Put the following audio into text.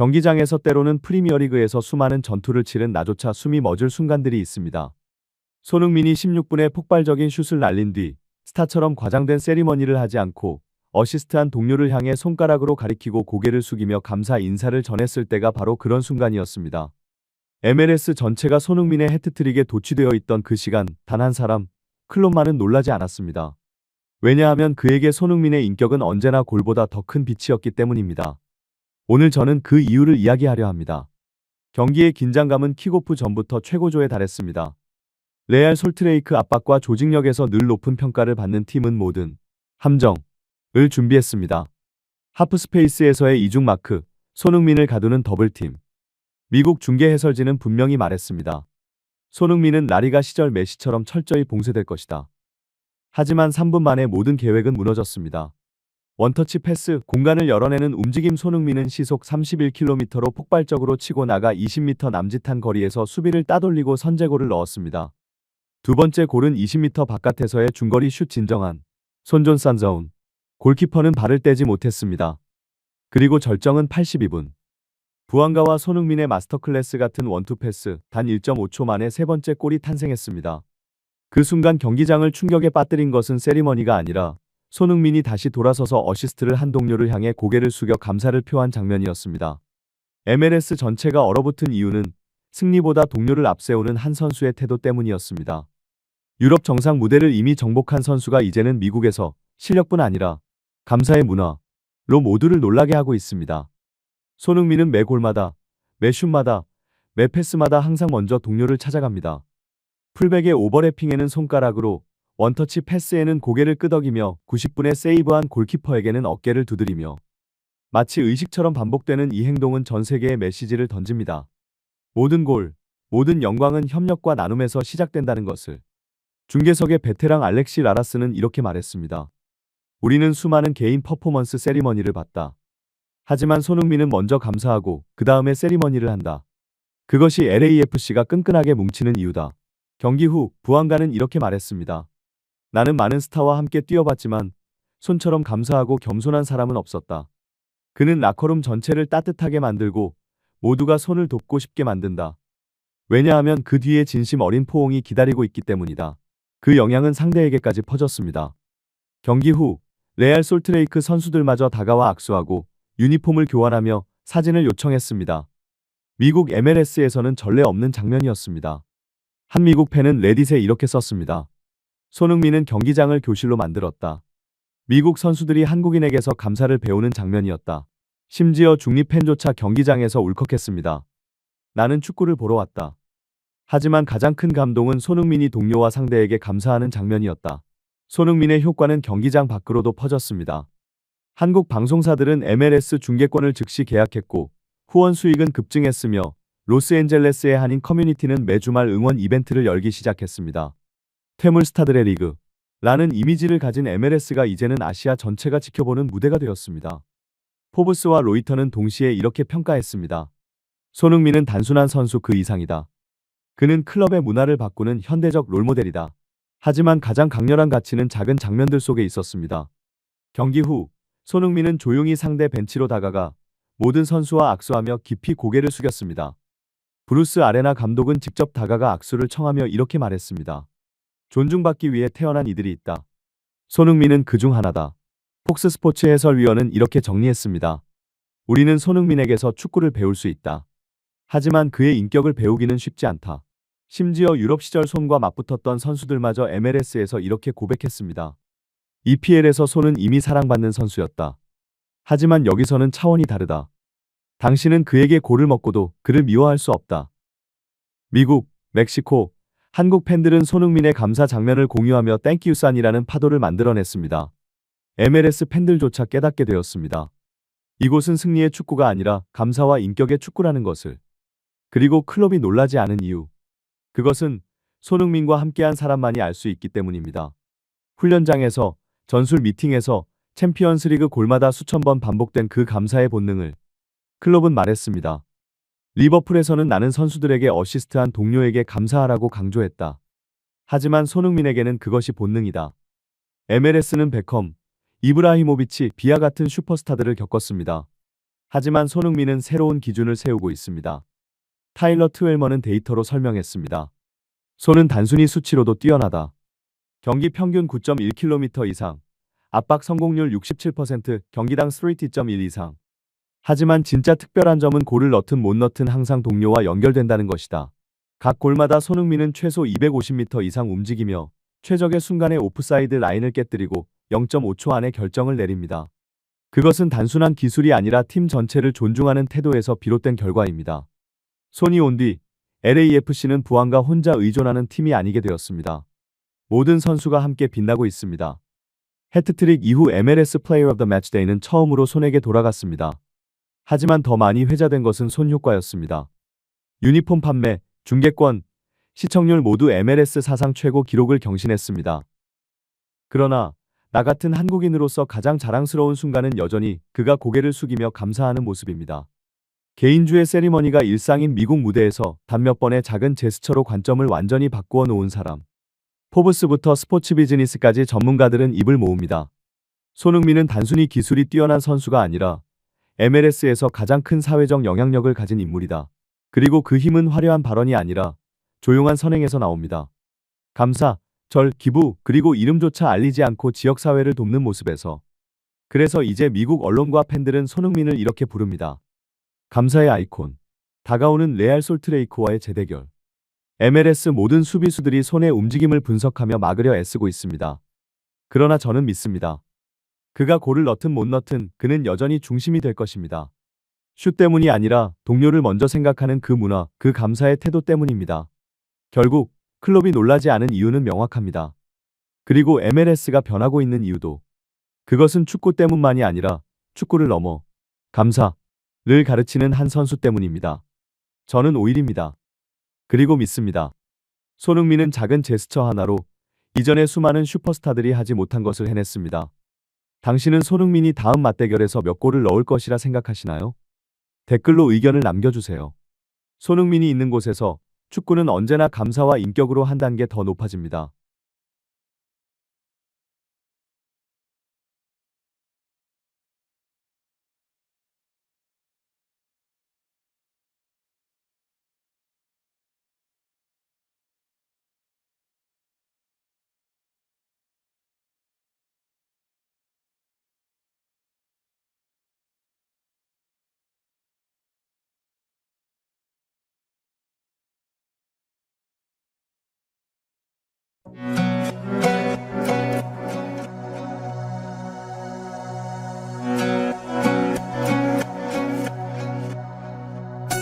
경기장에서 때로는 프리미어리그에서 수많은 전투를 치른 나조차 숨이 멎을 순간들이 있습니다. 손흥민이 16분에 폭발적인 슛을 날린 뒤 스타처럼 과장된 세리머니를 하지 않고 어시스트한 동료를 향해 손가락으로 가리키고 고개를 숙이며 감사 인사를 전했을 때가 바로 그런 순간이었습니다. MLS 전체가 손흥민의 해트트릭에 도취되어 있던 그 시간 단 한 사람, 클롭만은 놀라지 않았습니다. 왜냐하면 그에게 손흥민의 인격은 언제나 골보다 더 큰 빛이었기 때문입니다. 오늘 저는 그 이유를 이야기하려 합니다. 경기의 긴장감은 킥오프 전부터 최고조에 달했습니다. 레알 솔트레이크 압박과 조직력에서 늘 높은 평가를 받는 팀은 모든 함정을 준비했습니다. 하프스페이스에서의 이중 마크, 손흥민을 가두는 더블팀. 미국 중계 해설진은 분명히 말했습니다. 손흥민은 라리가 시절 메시처럼 철저히 봉쇄될 것이다. 하지만 3분 만에 모든 계획은 무너졌습니다. 원터치 패스, 공간을 열어내는 움직임. 손흥민은 시속 31km로 폭발적으로 치고 나가 20m 남짓한 거리에서 수비를 따돌리고 선제골을 넣었습니다. 두 번째 골은 20m 바깥에서의 중거리 슛. 진정한 손존산 자운. 골키퍼는 발을 떼지 못했습니다. 그리고 절정은 82분. 부안가와 손흥민의 마스터클래스 같은 원투 패스, 단 1.5초 만에 세 번째 골이 탄생했습니다. 그 순간 경기장을 충격에 빠뜨린 것은 세리머니가 아니라 손흥민이 다시 돌아서서 어시스트를 한 동료를 향해 고개를 숙여 감사를 표한 장면이었습니다. MLS 전체가 얼어붙은 이유는 승리보다 동료를 앞세우는 한 선수의 태도 때문이었습니다. 유럽 정상 무대를 이미 정복한 선수가 이제는 미국에서 실력뿐 아니라 감사의 문화로 모두를 놀라게 하고 있습니다. 손흥민은 매 골마다, 매 슛마다, 매 패스마다 항상 먼저 동료를 찾아갑니다. 풀백의 오버래핑에는 손가락으로, 원터치 패스에는 고개를 끄덕이며 90분에 세이브한 골키퍼에게는 어깨를 두드리며 마치 의식처럼 반복되는 이 행동은 전 세계에 메시지를 던집니다. 모든 골, 모든 영광은 협력과 나눔에서 시작된다는 것을. 중계석의 베테랑 알렉시 라라스는 이렇게 말했습니다. 우리는 수많은 개인 퍼포먼스 세리머니를 봤다. 하지만 손흥민은 먼저 감사하고 그 다음에 세리머니를 한다. 그것이 LAFC가 끈끈하게 뭉치는 이유다. 경기 후 부안가는 이렇게 말했습니다. 나는 많은 스타와 함께 뛰어봤지만 손처럼 감사하고 겸손한 사람은 없었다. 그는 라커룸 전체를 따뜻하게 만들고 모두가 손을 돕고 싶게 만든다. 왜냐하면 그 뒤에 진심 어린 포옹이 기다리고 있기 때문이다. 그 영향은 상대에게까지 퍼졌습니다. 경기 후 레알 솔트레이크 선수들마저 다가와 악수하고 유니폼을 교환하며 사진을 요청했습니다. 미국 MLS에서는 전례 없는 장면이었습니다. 한 미국 팬은 레딧에 이렇게 썼습니다. 손흥민은 경기장을 교실로 만들었다. 미국 선수들이 한국인에게서 감사를 배우는 장면이었다. 심지어 중립 팬조차 경기장에서 울컥했습니다. 나는 축구를 보러 왔다. 하지만 가장 큰 감동은 손흥민이 동료와 상대에게 감사하는 장면이었다. 손흥민의 효과는 경기장 밖으로도 퍼졌습니다. 한국 방송사들은 MLS 중계권을 즉시 계약했고 후원 수익은 급증했으며 로스앤젤레스의 한인 커뮤니티는 매주말 응원 이벤트를 열기 시작했습니다. 퇴물 스타들의 리그라는 이미지를 가진 MLS가 이제는 아시아 전체가 지켜보는 무대가 되었습니다. 포브스와 로이터는 동시에 이렇게 평가했습니다. 손흥민은 단순한 선수 그 이상이다. 그는 클럽의 문화를 바꾸는 현대적 롤모델이다. 하지만 가장 강렬한 가치는 작은 장면들 속에 있었습니다. 경기 후 손흥민은 조용히 상대 벤치로 다가가 모든 선수와 악수하며 깊이 고개를 숙였습니다. 브루스 아레나 감독은 직접 다가가 악수를 청하며 이렇게 말했습니다. 존중받기 위해 태어난 이들이 있다. 손흥민은 그중 하나다. 폭스 스포츠 해설위원은 이렇게 정리했습니다. 우리는 손흥민에게서 축구를 배울 수 있다. 하지만 그의 인격을 배우기는 쉽지 않다. 심지어 유럽 시절 손과 맞붙었던 선수들마저 MLS에서 이렇게 고백했습니다. EPL에서 손은 이미 사랑받는 선수였다. 하지만 여기서는 차원이 다르다. 당신은 그에게 골을 먹고도 그를 미워할 수 없다. 미국, 멕시코, 한국 팬들은 손흥민의 감사 장면을 공유하며 땡큐 산이라는 파도를 만들어냈습니다. MLS 팬들조차 깨닫게 되었습니다. 이곳은 승리의 축구가 아니라 감사와 인격의 축구라는 것을. 그리고 클럽이 놀라지 않은 이유. 그것은 손흥민과 함께한 사람만이 알 수 있기 때문입니다. 훈련장에서, 전술 미팅에서, 챔피언스리그 골마다 수천 번 반복된 그 감사의 본능을 클럽은 말했습니다. 리버풀에서는 나는 선수들에게 어시스트한 동료에게 감사하라고 강조했다. 하지만 손흥민에게는 그것이 본능이다. MLS는 베컴, 이브라히모비치, 비아 같은 슈퍼스타들을 겪었습니다. 하지만 손흥민은 새로운 기준을 세우고 있습니다. 타일러 트웰머는 데이터로 설명했습니다. 손은 단순히 수치로도 뛰어나다. 경기 평균 9.1km 이상, 압박 성공률 67%, 경기당 3T.1 이상. 하지만 진짜 특별한 점은 골을 넣든 못 넣든 항상 동료와 연결된다는 것이다. 각 골마다 손흥민은 최소 250m 이상 움직이며 최적의 순간에 오프사이드 라인을 깨뜨리고 0.5초 안에 결정을 내립니다. 그것은 단순한 기술이 아니라 팀 전체를 존중하는 태도에서 비롯된 결과입니다. 손이 온 뒤 LAFC는 부안과 혼자 의존하는 팀이 아니게 되었습니다. 모든 선수가 함께 빛나고 있습니다. 해트트릭 이후 MLS Player of the Matchday는 처음으로 손에게 돌아갔습니다. 하지만 더 많이 회자된 것은 손 효과였습니다. 유니폼 판매, 중계권, 시청률 모두 MLS 사상 최고 기록을 경신했습니다. 그러나 나 같은 한국인으로서 가장 자랑스러운 순간은 여전히 그가 고개를 숙이며 감사하는 모습입니다. 개인주의 세리머니가 일상인 미국 무대에서 단 몇 번의 작은 제스처로 관점을 완전히 바꾸어 놓은 사람. 포브스부터 스포츠 비즈니스까지 전문가들은 입을 모읍니다. 손흥민은 단순히 기술이 뛰어난 선수가 아니라 MLS에서 가장 큰 사회적 영향력을 가진 인물이다. 그리고 그 힘은 화려한 발언이 아니라 조용한 선행에서 나옵니다. 감사, 절, 기부, 그리고 이름조차 알리지 않고 지역사회를 돕는 모습에서. 그래서 이제 미국 언론과 팬들은 손흥민을 이렇게 부릅니다. 감사의 아이콘. 다가오는 레알 솔트레이크와의 재대결. MLS 모든 수비수들이 손의 움직임을 분석하며 막으려 애쓰고 있습니다. 그러나 저는 믿습니다. 그가 골을 넣든 못 넣든 그는 여전히 중심이 될 것입니다. 슛 때문이 아니라 동료를 먼저 생각하는 그 문화, 그 감사의 태도 때문입니다. 결국 클럽이 놀라지 않은 이유는 명확합니다. 그리고 MLS가 변하고 있는 이유도. 그것은 축구 때문만이 아니라 축구를 넘어 감사를 가르치는 한 선수 때문입니다. 저는 오일입니다. 그리고 믿습니다. 손흥민은 작은 제스처 하나로 이전의 수많은 슈퍼스타들이 하지 못한 것을 해냈습니다. 당신은 손흥민이 다음 맞대결에서 몇 골을 넣을 것이라 생각하시나요? 댓글로 의견을 남겨주세요. 손흥민이 있는 곳에서 축구는 언제나 감사와 인격으로 한 단계 더 높아집니다.